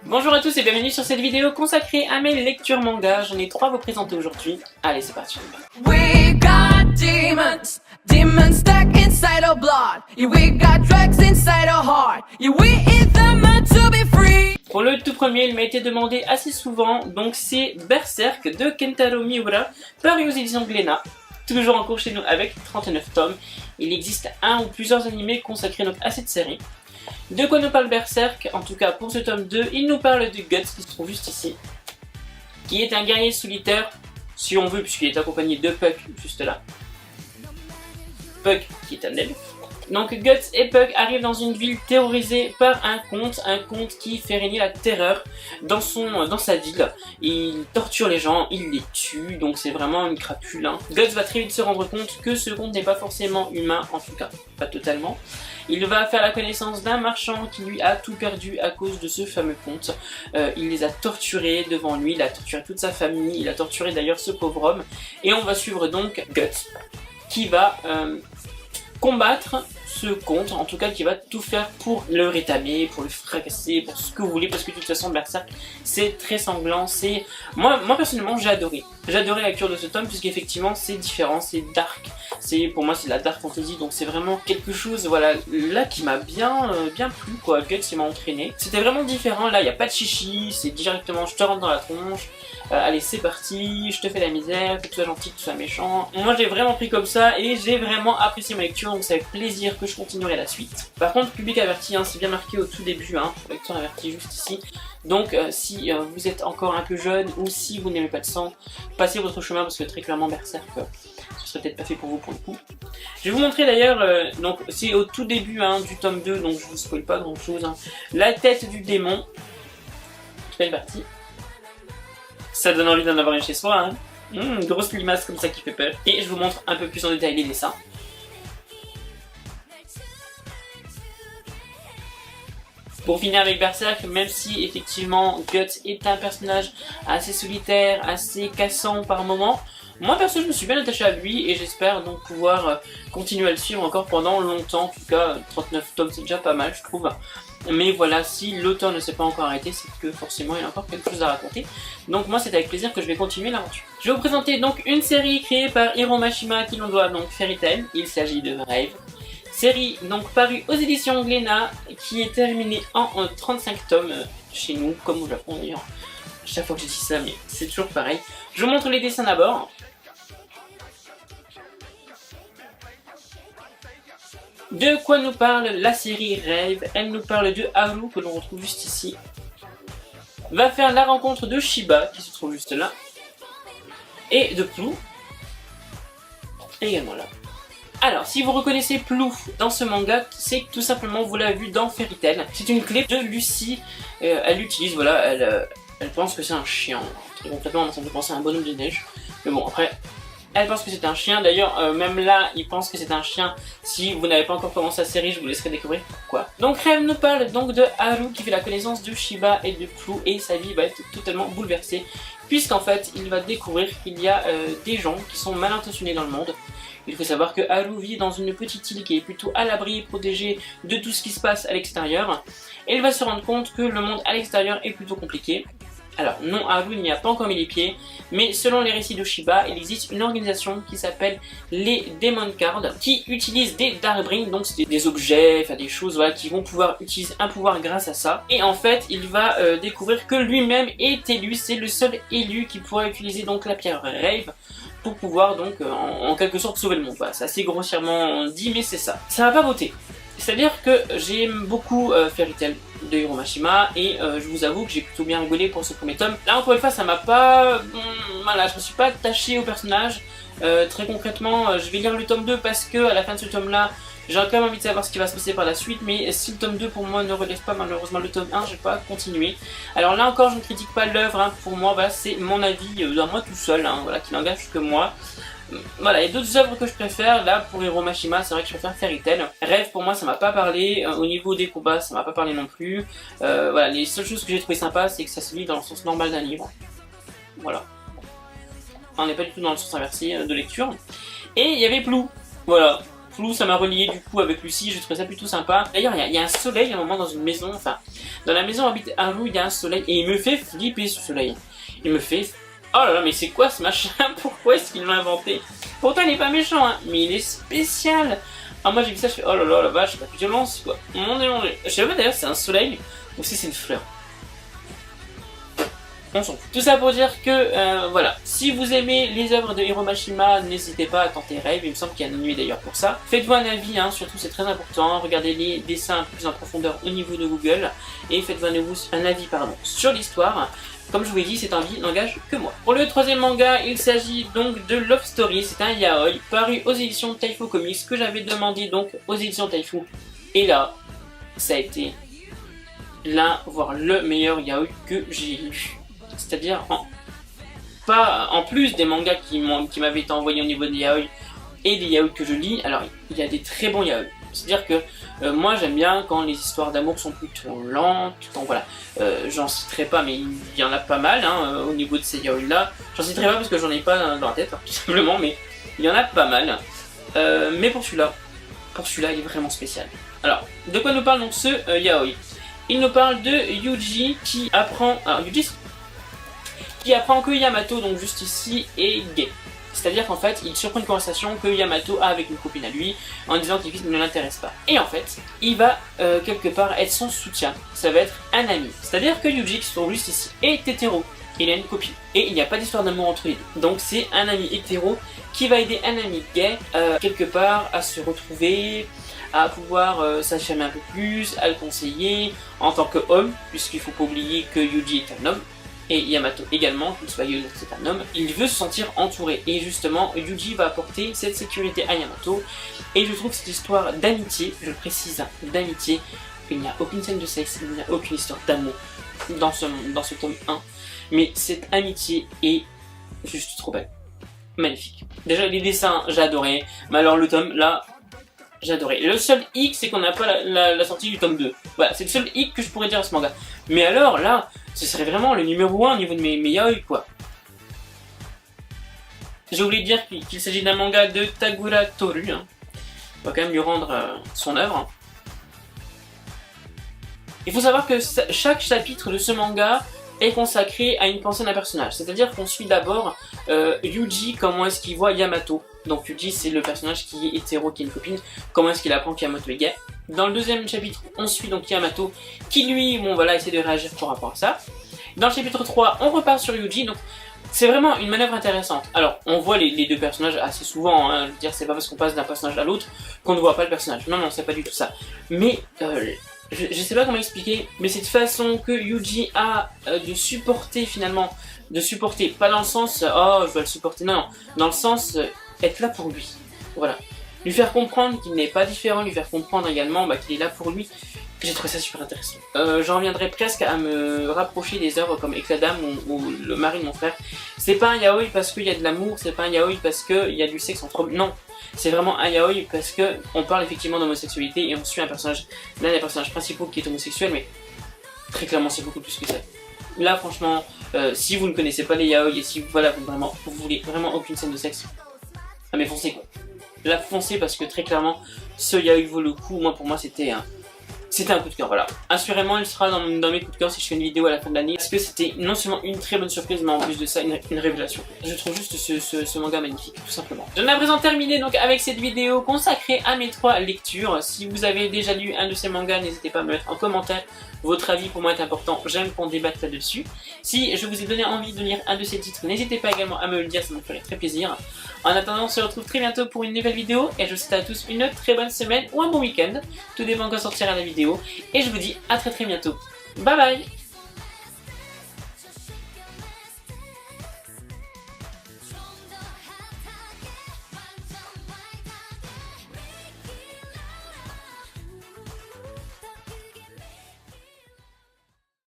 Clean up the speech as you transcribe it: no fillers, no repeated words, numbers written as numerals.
Bonjour à tous et bienvenue sur cette vidéo consacrée à mes lectures manga. J'en ai 3 à vous présenter aujourd'hui. Allez, c'est parti. We got demons, demons stuck inside our blood. Yeah, we got drugs inside our heart. Yeah, we eat them to be free. Pour le tout premier, il m'a été demandé assez souvent, donc c'est Berserk de Kentaro Miura, paru aux éditions Glénat. Toujours en cours chez nous avec 39 tomes. Il existe un ou plusieurs animés consacrés donc à cette série. De quoi nous parle Berserk? En tout cas pour ce tome 2, il nous parle de Guts qui se trouve juste ici, qui est un guerrier solitaire, si on veut, puisqu'il est accompagné de Puck juste là. Puck qui est un elfe. Donc Guts et Puck arrivent dans une ville terrorisée par un comte qui fait régner la terreur dans sa ville. Il torture les gens, il les tue, donc c'est vraiment une crapule. Hein. Guts va très vite se rendre compte que ce comte n'est pas forcément humain, en tout cas pas totalement. Il va faire la connaissance d'un marchand qui lui a tout perdu à cause de ce fameux comte. Il les a torturés devant lui, il a torturé toute sa famille, il a torturé d'ailleurs ce pauvre homme. Et on va suivre donc Guts qui va combattre ce comte, en tout cas qui va tout faire pour le rétamer, pour le fracasser, pour ce que vous voulez, parce que de toute façon Berserk c'est très sanglant, c'est... Moi personnellement j'ai adoré la lecture de ce tome, puisqu'effectivement c'est différent, c'est dark, pour moi c'est de la dark fantasy, donc c'est vraiment quelque chose, voilà, là qui m'a bien plu quoi, Guts il m'a entraîné. C'était vraiment différent, là il n'y a pas de chichi, c'est directement je te rentre dans la tronche, allez c'est parti, je te fais la misère, que tu sois gentil, que tu sois méchant. Moi j'ai vraiment pris comme ça et j'ai vraiment apprécié ma lecture, donc c'est avec plaisir que je continuerai la suite. Par contre, public averti, hein, c'est bien marqué au tout début, hein, lecteur averti juste ici. Donc si vous êtes encore un peu jeune ou si vous n'aimez pas de sang, passez votre chemin parce que très clairement Berserk, ce serait peut-être pas fait pour vous pour le coup. Je vais vous montrer d'ailleurs, donc c'est au tout début hein, du tome 2, donc je vous spoil pas grand chose. Hein. La tête du démon, c'est parti. Ça donne envie d'en avoir une chez soi, hein. Une grosse limace comme ça qui fait peur. Et je vous montre un peu plus en détail les dessins. Pour finir avec Berserk, même si effectivement Guts est un personnage assez solitaire, assez cassant par moments, moi perso je me suis bien attaché à lui et j'espère donc pouvoir continuer à le suivre encore pendant longtemps. En tout cas 39 tomes c'est déjà pas mal je trouve. Mais voilà, si l'auteur ne s'est pas encore arrêté, c'est que forcément il y a encore quelque chose à raconter. Donc moi c'est avec plaisir que je vais continuer l'aventure. Je vais vous présenter donc une série créée par Hiro Mashima qui l'on doit donc Fairy Tail. Il s'agit de Rave. Série donc parue aux éditions Glénat qui est terminée en 35 tomes chez nous, comme au Japon d'ailleurs. Chaque fois que je dis ça, mais c'est toujours pareil. Je vous montre les dessins d'abord. De quoi nous parle la série Rave? Elle nous parle de Haru, que l'on retrouve juste ici. Va faire la rencontre de Shiba, qui se trouve juste là. Et de Plou. Également là. Alors, si vous reconnaissez Plou dans ce manga, c'est que tout simplement vous l'avez vu dans Fairy Tail. C'est une clé de Lucie. Elle l'utilise, voilà, elle pense que c'est un chien. Très concrètement, ça me fait penser à un bonhomme de neige. Mais bon, après... Elle pense que c'est un chien, d'ailleurs même là il pense que c'est un chien. Si vous n'avez pas encore commencé la série, je vous laisserai découvrir pourquoi. Donc Rêve nous parle donc de Haru qui fait la connaissance de Shiba et de Plou et sa vie va être totalement bouleversée. Puisqu'en fait il va découvrir qu'il y a des gens qui sont mal intentionnés dans le monde. Il faut savoir que Haru vit dans une petite île qui est plutôt à l'abri et protégée de tout ce qui se passe à l'extérieur. Et il va se rendre compte que le monde à l'extérieur est plutôt compliqué. Alors non, Haru n'y a pas encore mis les pieds, mais selon les récits de Shiba, il existe une organisation qui s'appelle les Demon Cards, qui utilise des Darkbrings, donc c'est des objets, enfin des choses voilà, qui vont pouvoir utiliser un pouvoir grâce à ça. Et en fait, il va découvrir que lui-même est élu, c'est le seul élu qui pourra utiliser donc la pierre Rave pour pouvoir donc en quelque sorte sauver le monde. Voilà, c'est assez grossièrement dit, mais c'est ça. Ça va pas voter. C'est-à-dire que j'aime beaucoup Fairy Tail de Hiro Mashima et je vous avoue que j'ai plutôt bien rigolé pour ce premier tome. Là encore une fois ça m'a pas... voilà, je me suis pas attaché au personnage. Très concrètement je vais lire le tome 2 parce que à la fin de ce tome là j'ai quand même envie de savoir ce qui va se passer par la suite, mais si le tome 2 pour moi ne relève pas malheureusement le tome 1, je vais pas continuer. Alors là encore je ne critique pas l'œuvre, hein, pour moi voilà, c'est mon avis à moi tout seul, hein, voilà, qui n'engage que moi. Voilà, il y a d'autres œuvres que je préfère, là pour Hiro Mashima c'est vrai que je préfère Fairy Tail. Rêve pour moi ça m'a pas parlé, au niveau des combats ça m'a pas parlé non plus. Voilà, les seules choses que j'ai trouvé sympa c'est que ça se lit dans le sens normal d'un livre. Voilà. On n'est pas du tout dans le sens inversé de lecture. Et il y avait Plou, voilà. flou, ça m'a relié du coup avec Lucy, je trouvais ça plutôt sympa. D'ailleurs, il y a un soleil à un moment dans une maison, enfin, dans la maison où habite Haru, il y a un soleil, et il me fait flipper ce soleil. Il me fait, oh là là, mais c'est quoi ce machin? Pourquoi est-ce qu'il l'a inventé? Pourtant, il est pas méchant, hein, mais il est spécial. Ah, moi j'ai vu ça, je fais, oh là là, la vache, la violence, quoi. Mon dieu, mon dieu. Je sais pas d'ailleurs si c'est un soleil ou si c'est une fleur. On s'en fout. Tout ça pour dire que, voilà, si vous aimez les œuvres de Hiro Mashima, n'hésitez pas à tenter Rave, il me semble qu'il y a un anime d'ailleurs pour ça. Faites-vous un avis, hein, surtout c'est très important, regardez les dessins un peu plus en profondeur au niveau de Google, et faites-vous un avis sur l'histoire. Comme je vous l'ai dit, c'est un avis n'engage que moi. Pour le troisième manga, il s'agit donc de Love Story, c'est un yaoi, paru aux éditions Taifu Comics, que j'avais demandé donc aux éditions Taifu, et là, ça a été l'un, voire le meilleur yaoi que j'ai lu. C'est-à-dire en plus des mangas qui m'avaient été envoyés au niveau des yaoi et des yaoi que je lis, alors il y a des très bons yaoi. C'est-à-dire que moi j'aime bien quand les histoires d'amour sont plutôt lentes, donc voilà, j'en citerai pas mais il y en a pas mal hein, au niveau de ces yaoi là. J'en citerai pas parce que j'en ai pas dans la tête, hein, tout simplement, mais il y en a pas mal. Mais pour celui-là il est vraiment spécial. Alors, de quoi nous parle donc ce yaoi? Il nous parle de Yuji qui apprend... Alors Yuji qui apprend que Yamato, donc juste ici, est gay. C'est-à-dire qu'en fait, il surprend une conversation que Yamato a avec une copine à lui, en disant qu'il ne l'intéresse pas. Et en fait, il va quelque part être son soutien, ça va être un ami. C'est-à-dire que Yuji, qui se trouve juste ici, est hétéro, il a une copine. Et il n'y a pas d'histoire d'amour entre les deux. Donc c'est un ami hétéro qui va aider un ami gay, quelque part, à se retrouver, à pouvoir s'affirmer un peu plus, à le conseiller en tant qu'homme, puisqu'il ne faut pas oublier que Yuji est un homme. Et Yamato également, qu'il soit Yuji, c'est un homme, il veut se sentir entouré. Et justement, Yuji va apporter cette sécurité à Yamato. Et je trouve que cette histoire d'amitié, je précise, d'amitié, il n'y a aucune scène de sexe, il n'y a aucune histoire d'amour dans ce tome 1. Mais cette amitié est juste trop belle. Magnifique. Déjà, les dessins, j'ai adoré. Mais alors le tome, là, j'ai adoré. Le seul hic, c'est qu'on n'a pas la sortie du tome 2. Voilà, c'est le seul hic que je pourrais dire à ce manga. Mais alors, là, ce serait vraiment le numéro 1 au niveau de mes yaoi, quoi. J'ai oublié de dire qu'il s'agit d'un manga de Tagura Toru. Hein. On va quand même lui rendre son œuvre. Hein. Il faut savoir que chaque chapitre de ce manga est consacré à une pensée d'un personnage. C'est-à-dire qu'on suit d'abord Yuji, comment est-ce qu'il voit Yamato. Donc Yuji, c'est le personnage qui est hétéro, qui a une copine. Comment est-ce qu'il apprend qu'Yamato est gay. Dans le deuxième chapitre, on suit donc Yamato, qui lui, bon voilà, essaie de réagir par rapport à ça. Dans le chapitre 3, on repart sur Yuji, donc c'est vraiment une manœuvre intéressante. Alors, on voit les deux personnages assez souvent, hein, je veux dire, c'est pas parce qu'on passe d'un personnage à l'autre qu'on ne voit pas le personnage. Non, non, c'est pas du tout ça. Mais, je sais pas comment expliquer, mais cette façon que Yuji a de supporter finalement, pas dans le sens, oh, je dois le supporter, non, non, dans le sens, être là pour lui, voilà. Lui faire comprendre qu'il n'est pas différent, lui faire comprendre également qu'il est là pour lui. J'ai trouvé ça super intéressant. J'en reviendrai presque à me rapprocher des œuvres comme Éclat d'âme ou Le mari de mon frère. C'est pas un yaoi parce qu'il y a de l'amour, c'est pas un yaoi parce qu'il y a du sexe entre hommes, non. C'est vraiment un yaoi parce que on parle effectivement d'homosexualité et on suit un personnage, l'un des personnages principaux qui est homosexuel, mais très clairement c'est beaucoup plus que ça. Là franchement, si vous ne connaissez pas les yaoi et si voilà, vous voulez vraiment aucune scène de sexe, ah mais foncez quoi. Là foncez parce que très clairement, ce yaoi vaut le coup. Moi pour moi c'était un coup de cœur, voilà. Assurément, il sera dans mes coups de cœur si je fais une vidéo à la fin de l'année. Parce que c'était non seulement une très bonne surprise, mais en plus de ça, une révélation. Je trouve juste ce manga magnifique, tout simplement. J'en ai à présent terminé donc avec cette vidéo consacrée à mes 3 lectures. Si vous avez déjà lu un de ces mangas, n'hésitez pas à me mettre en commentaire. Votre avis pour moi est important, j'aime qu'on débatte là-dessus. Si je vous ai donné envie de lire un de ces titres, n'hésitez pas également à me le dire, ça me ferait très plaisir. En attendant, on se retrouve très bientôt pour une nouvelle vidéo et je vous souhaite à tous une très bonne semaine ou un bon week-end. Tout dépend quand sortira la vidéo et je vous dis à très bientôt. Bye bye.